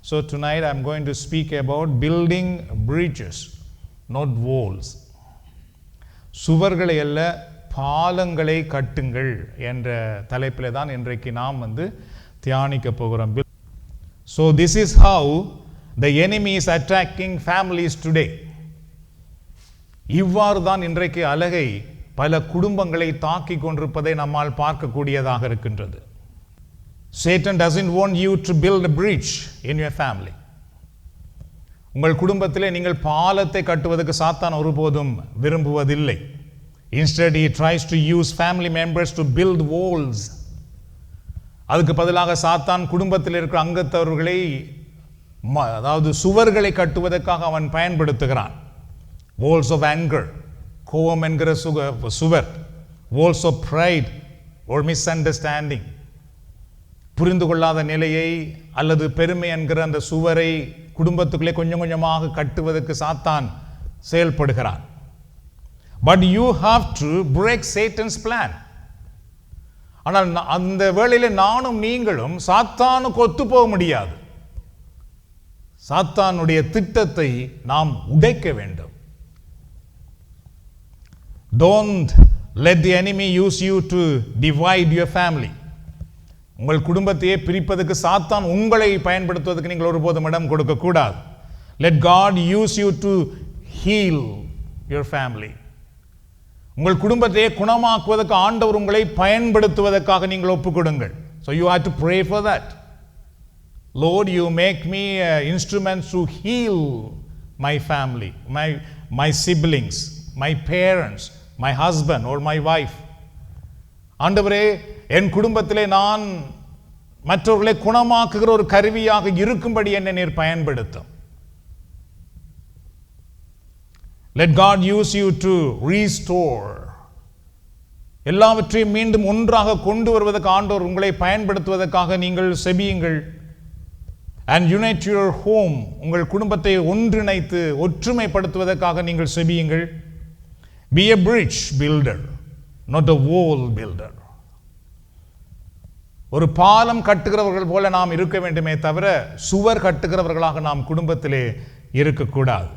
So tonight I'm going to speak about building bridges, not walls. சுவர்களை அல்ல பாலங்களை கட்டுங்கள் என்ற தலைப்பிலே தான் இன்றைக்கு நாம் தியானிக்க போகிறோம். So this is how the enemy is attacking families today. இவ்வாறு தான் இன்றைக்கு அலகை பல குடும்பங்களை தாக்கிக் கொண்டிருப்பதை நம்மால் பார்க்கக்கூடியதாக இருக்கின்றது. Satan doesn't want you to build a bridge in your family. உங்கள் குடும்பத்திலே நீங்கள் பாலத்தை கட்டுவதற்கு சாத்தான் ஒருபோதும் விரும்புவதில்லை. Instead he tries to use family members to build walls. அதுக்கு பதிலாக சாத்தான் குடும்பத்தில் இருக்கிற அங்கத்தவர்களை அதாவது சுவர்களை கட்டுவதற்காக அவன் பயன்படுத்துகிறான். Walls of anger, கோபம் என்கிற சுவர். Walls of pride or misunderstanding, புரிந்து கொள்ளாத நிலையை அல்லது பெருமை என்கிற அந்த சுவரை குடும்பத்துக்குள்ளே கொஞ்சம் கொஞ்சமாக கட்டுவதற்கு சாத்தான் செயல்படுகிறான். But you have to break Satan's plan. ஆனால் அந்த வேளையிலே நானும் நீங்களும் சாத்தானுக்கு ஒத்து போக முடியாது. சாத்தானுடைய திட்டத்தை நாம் உடைக்க வேண்டும். Don't let the enemy use you to divide your family. உங்கள் குடும்பத்தையே பிரிப்பதற்கு சாத்தான் உங்களை பயன்படுத்துவதற்கு நீங்கள் ஒருபோதும் இடம் கொடுக்க கூடாது. Let God use you to heal your family. உங்கள் குடும்பத்தையே குணமாக்குவதற்கு ஆண்டவர் உங்களை பயன்படுத்துவதற்காக நீங்கள் ஒப்புக்கொடுங்கள். So you have to pray for that. Lord, you make me instruments to heal my family, my siblings, my parents, my husband or my wife. ஆண்டவரே, என் குடும்பத்திலே நான் மற்றவர்களை குணமாக்குகிற ஒரு கருவியாக இருக்கும்படி என்னை நீர் பயன்படுத்தும். Let God use you to restore. எல்லாவற்றையும் மீண்டும் ஒன்றாக கொண்டு வருவதற்கு ஆண்டவர் உங்களை பயன்படுத்துவதற்காக நீங்கள் செபியுங்கள். And unite your home. உங்கள் குடும்பத்தை ஒன்றிணைத்து ஒற்றுமைப்படுத்துவதற்காக நீங்கள் செபியுங்கள். Be a bridge builder, not a wall builder. ஒரு பாலம் கட்டுகிறவர்கள் போல நாம் இருக்க வேண்டுமே தவிர சுவர் கட்டுகிறவர்களாக நாம் குடும்பத்திலே இருக்கக்கூடாது.